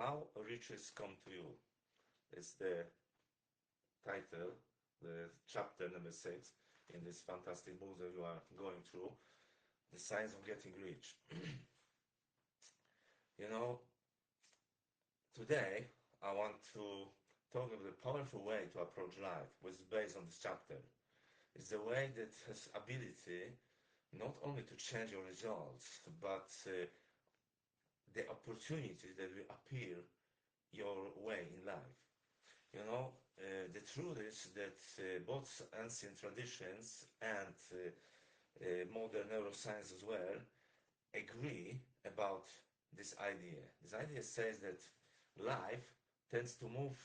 How riches come to you is the title, the chapter number 6 in this fantastic book that you are going through, The Science of Getting Rich. You know, today I want to talk about a powerful way to approach life, which is based on this chapter. It's the way that has ability not only to change your results, but the opportunities that will appear your way in life. The truth is that both ancient traditions and modern neuroscience as well agree about this idea. This idea says that life tends to move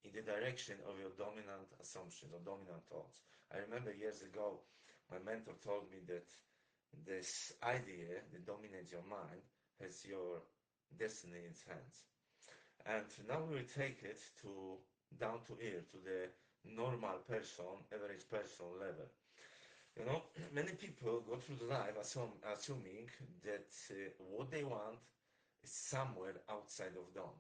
in the direction of your dominant assumptions or dominant thoughts. I remember years ago, my mentor told me that this idea that dominates your mind has your destiny in its hands. And now we will take it to down to earth, to the normal person, average person level. Many people go through the life assuming that what they want is somewhere outside of them.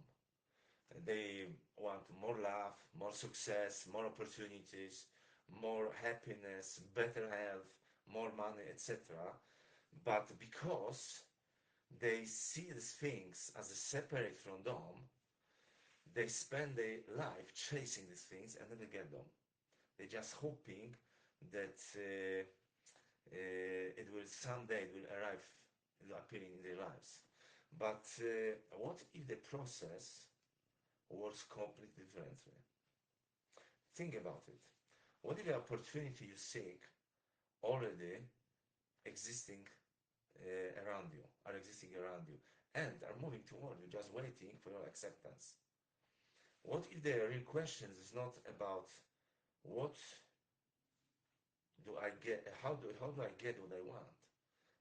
They want more love, more success, more opportunities, more happiness, better health, more money, etc. But because they see these things as separate from them, they spend their life chasing these things and never get them. They're just hoping that it will someday it will arrive, it will appear in their lives. But what if the process works completely differently? Think about it. What if the opportunity you seek already existing are existing around you, and are moving toward you, just waiting for your acceptance? What if the real question is not about what do I get, how do I get what I want,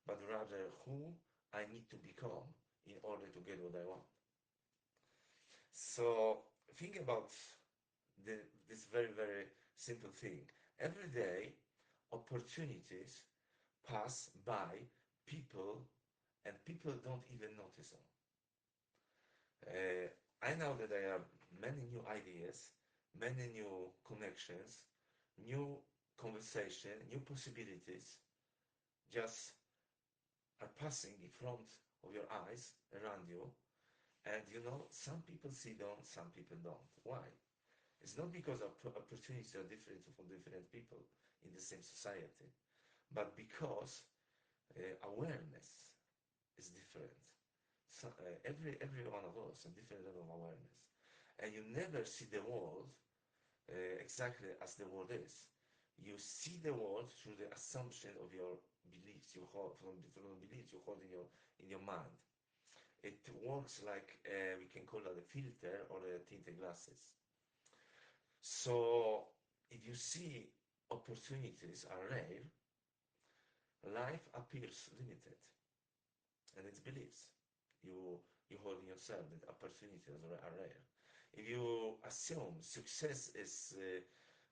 but rather who I need to become in order to get what I want? So think about this very, very simple thing. Every day, opportunities pass by people, and people don't even notice them. I know that there are many new ideas, many new connections, new conversation, new possibilities just are passing in front of your eyes around you. And some people see them, some people don't. Why? It's not because opportunities are different for different people in the same society, but because awareness is different. So, every one of us has a different level of awareness. And you never see the world exactly as the world is. You see the world through the assumption of your beliefs you hold, from the beliefs you hold in your mind. It works like we can call it a filter or a tinted glasses. So if you see opportunities are rare, life appears limited, and it's beliefs you hold in yourself that opportunities are rare. If you assume success is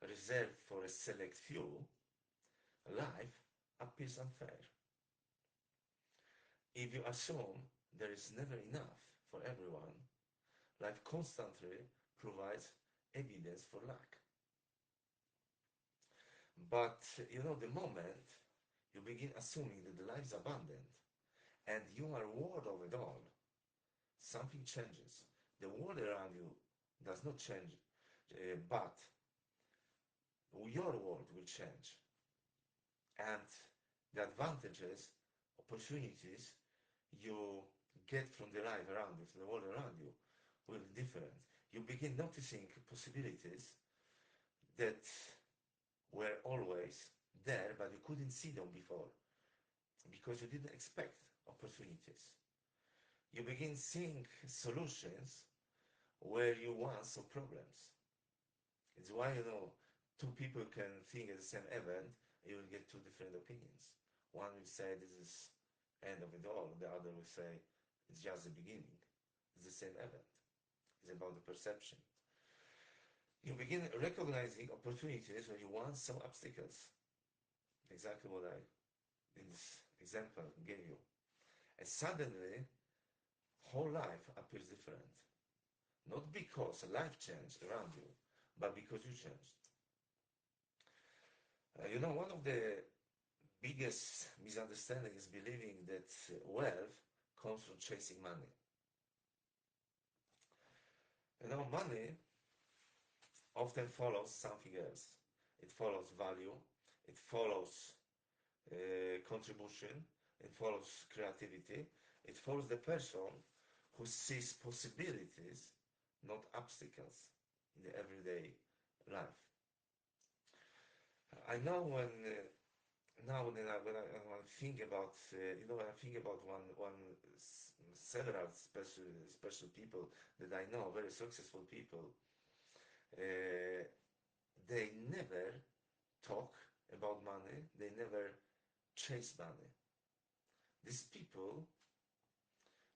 reserved for a select few, life appears unfair. If you assume there is never enough for everyone, life constantly provides evidence for lack. But the moment you begin assuming that the life is abundant and you are world of it all, something changes. The world around you does not change, but your world will change. And the advantages, opportunities you get from the life around you, from the world around you, will be different. You begin noticing possibilities that were always there, but you couldn't see them before because you didn't expect opportunities. You begin seeing solutions where you once saw problems. It's why, two people can think at the same event, you will get two different opinions. One will say this is end of it all, the other will say it's just the beginning. It's the same event. It's about the perception. You begin recognizing opportunities when you once saw obstacles. Exactly what I, in this example, gave you. And suddenly, whole life appears different. Not because life changed around you, but because you changed. One of the biggest misunderstanding is believing that wealth comes from chasing money. Money often follows something else. It follows value, it follows contribution, it follows creativity, it follows the person who sees possibilities, not obstacles, in the everyday life. I know when now when I think about when I think about several special people that I know, very successful people, uh, they never talk about money, they never chase money. These people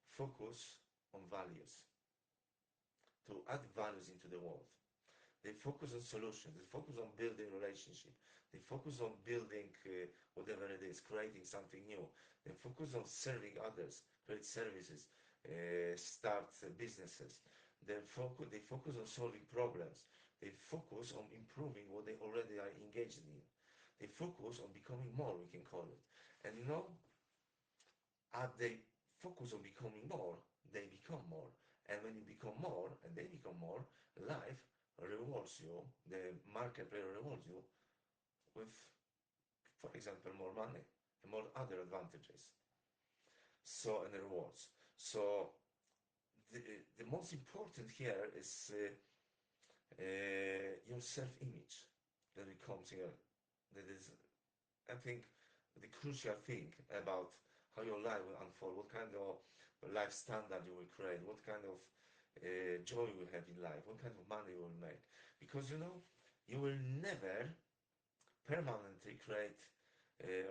focus on values, to add values into the world. They focus on solutions. They focus on building relationship. They focus on building whatever it is, creating something new. They focus on serving others, create services, start businesses. They focus on solving problems. They focus on improving what they already are engaged in. They focus on becoming more, we can call it. And as they focus on becoming more, they become more. And when you become more and they become more, life rewards you, the marketplace rewards you with, for example, more money and more other advantages. So, and rewards. So, the, the most important here is your self-image that becomes here. That is, I think, the crucial thing about how your life will unfold, what kind of life standard you will create, what kind of joy you will have in life, what kind of money you will make. Because you will never permanently create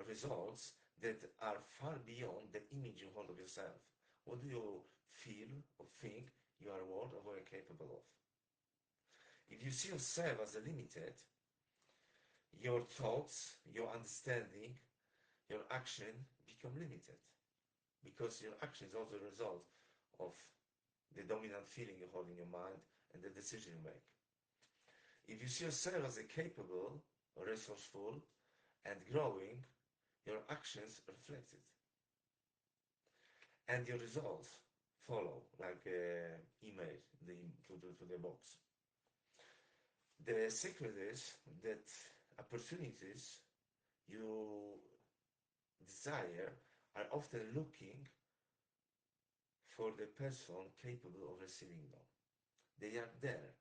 results that are far beyond the image you hold of yourself. What do you feel or think you are worth or are capable of? If you see yourself as limited, your thoughts, your understanding, your action become limited because your action is also a result of the dominant feeling you hold in your mind and the decision you make. If you see yourself as a capable, resourceful, and growing, your actions reflect it. And your results follow, like email to the box. The secret is that opportunities you desire are often looking for the person capable of receiving them. They are there,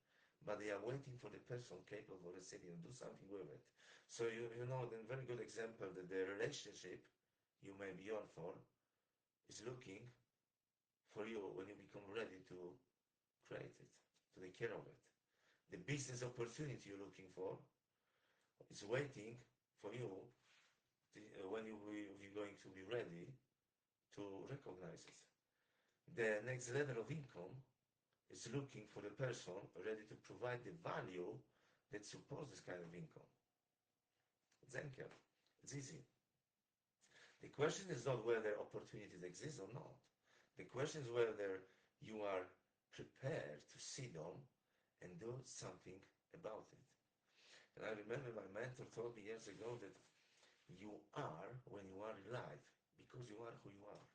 but they are waiting for the person capable of receiving and do something with it. So the very good example that the relationship you may be on for is looking for you when you become ready to create it, to take care of it. The business opportunity you're looking for is waiting for you when you're going to be ready to recognize it. The next level of income is looking for the person ready to provide the value that supports this kind of income. Zenker. It's easy. The question is not whether opportunities exist or not. The question is whether you are prepared to see them and do something about it. And I remember my mentor told me years ago that you are when you are alive because you are who you are.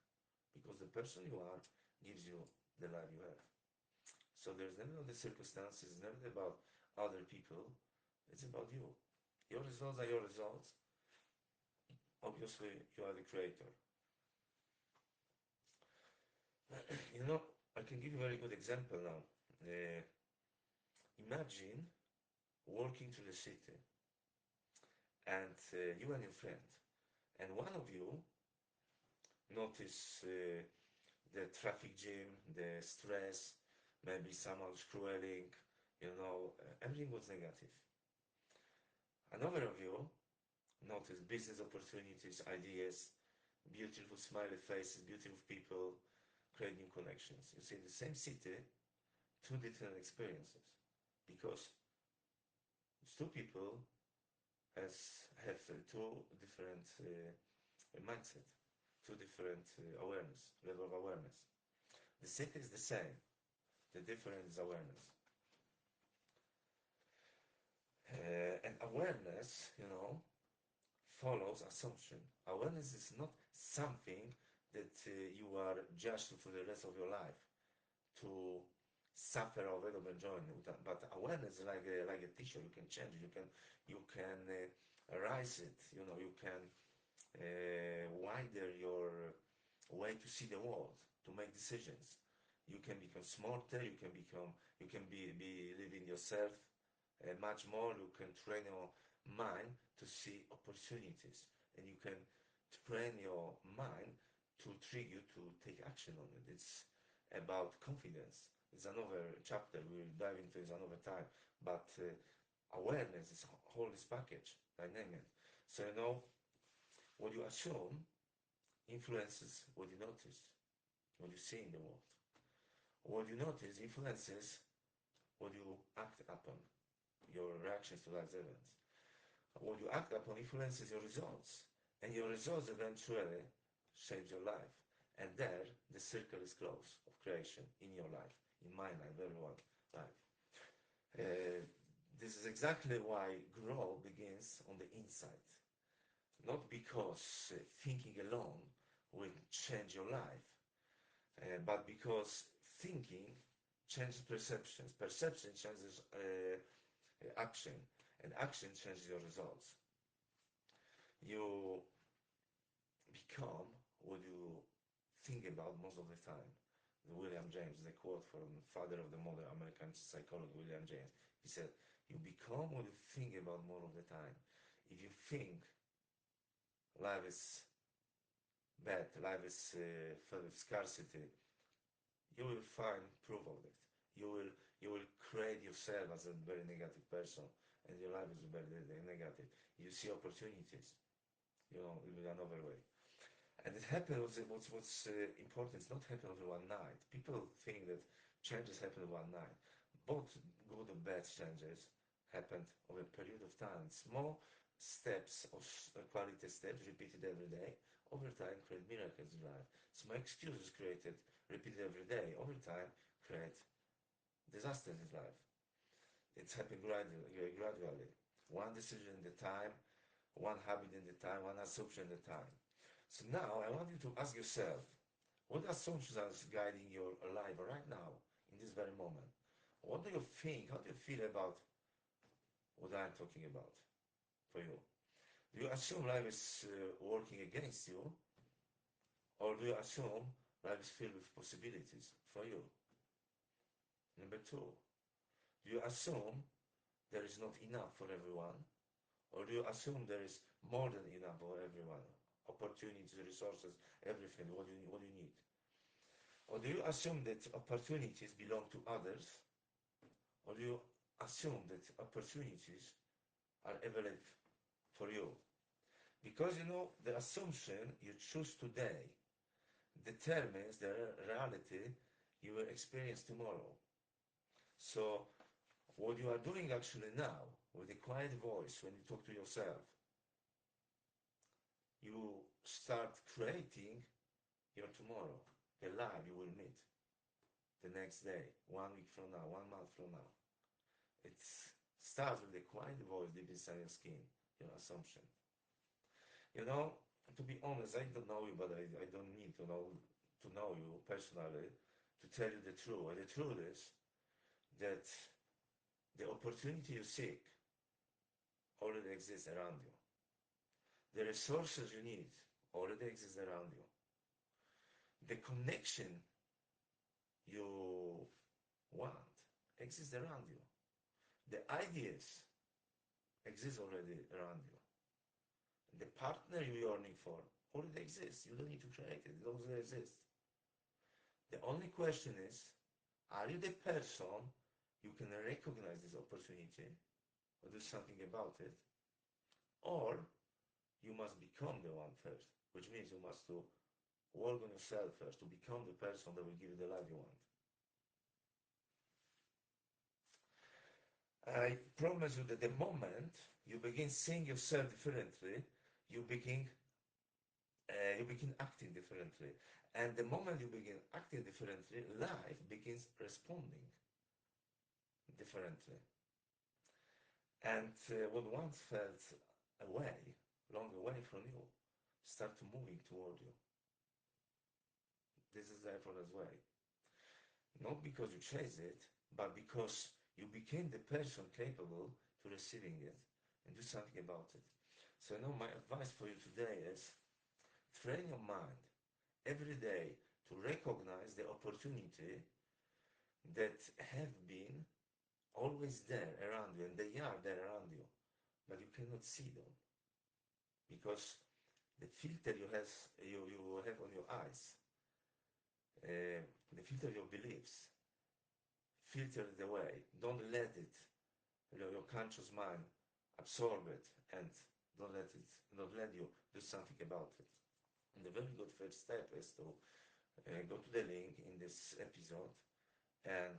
Because the person you are gives you the life you have. So there's never the circumstances, never about other people. It's about you. Your results are your results. Obviously, you are the creator. I can give you a very good example now. Imagine walking to the city and you and your friend, and one of you notice the traffic jam, the stress, maybe someone scrolling, everything was negative. Another of you notice business opportunities, ideas, beautiful smiley faces, beautiful people, create new connections. You see, in the same city, two different experiences because two people have two different mindset, two different level of awareness. The city is the same. The difference is awareness. And awareness, follows assumption. Awareness is not something that you are judged for the rest of your life to suffer of it or enjoy it. But awareness is like a teacher. You can change it. You can rise it. You can widen your way to see the world, to make decisions. You can become smarter. You can be living yourself much more. You can train your mind to see opportunities, and you can train your mind to trigger you to take action on it. It's about confidence. It's another chapter we'll dive into it another time. But awareness is whole this package, dynamic. So what you assume influences what you notice, what you see in the world. What you notice influences what you act upon, your reactions to life's events. What you act upon influences your results, and your results eventually shape your life. And there, the circle is closed of creation in your life, in my life, everyone's life. This is exactly why growth begins on the inside. Not because thinking alone will change your life, but because thinking changes perceptions. Perception changes action, and action changes your results. You become what you think about most of the time. William James, the quote from father of the modern American psychologist William James. He said, "You become what you think about more of the time." If you think life is bad, life is full of scarcity, you will find proof of it. You will create yourself as a very negative person, and your life is very negative. You see opportunities, in another way. And it happens. What's important is not happen over one night. People think that changes happen one night. Both good and bad changes happened over a period of time. Small steps of quality steps repeated every day over time create miracles in life. Small excuses created repeated every day over time create disasters in life. It's happened gradually. One decision at a time, one habit in the time, one assumption at a time. So now I want you to ask yourself, what assumptions are guiding your life right now, in this very moment? What do you think? How do you feel about what I'm talking about for you? Do you assume life is working against you? Or do you assume life is filled with possibilities for you? Number two, do you assume there is not enough for everyone? Or do you assume there is more than enough for everyone? Opportunities, resources, everything, what you need. Or do you assume that opportunities belong to others? Or do you assume that opportunities are available for you? Because the assumption you choose today determines the reality you will experience tomorrow. So what you are doing actually now with a quiet voice when you talk to yourself, you start creating your tomorrow, the life you will meet the next day, 1 week from now, 1 month from now. It starts with a quiet voice deep inside your skin, your assumption. To be honest, I don't know you, but I don't need to know you personally to tell you the truth. And the truth is that the opportunity you seek already exists around you. The resources you need already exist around you. The connection you want exists around you. The ideas exist already around you. The partner you're yearning for already exists. You don't need to create it. It already exists. The only question is, are you the person you can recognize this opportunity or do something about it? Or you must become the one first, which means you must to work on yourself first to become the person that will give you the life you want. I promise you that the moment you begin seeing yourself differently, you begin acting differently. And the moment you begin acting differently, life begins responding. differently. And what once felt away, long away from you, start moving toward you. This is the effortless way. Not because you chase it, but because you became the person capable to receiving it and do something about it. So now my advice for you today is train your mind every day to recognize the opportunity that have been always there around you, and they are there around you, but you cannot see them because the filter you have on your eyes, the filter of your beliefs, filter it away. Don't let it, your conscious mind, absorb it, and don't let you do something about it. And the very good first step is to go to the link in this episode and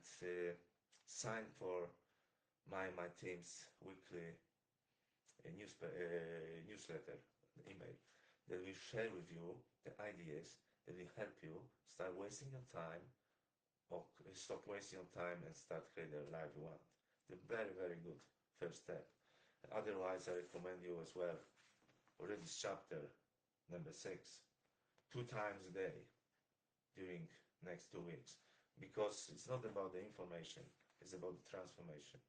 sign for my team's weekly newsletter, email, that will share with you the ideas that will help you start wasting your time or stop wasting your time and start creating the life you want. The very, very good first step. Otherwise, I recommend you as well, read this chapter, number 6, 2 times a day during next 2 weeks, because it's not about the information, it's about the transformation.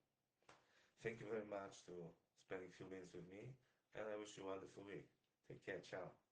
Thank you very much for spending a few minutes with me, and I wish you a wonderful week. Take care. Ciao.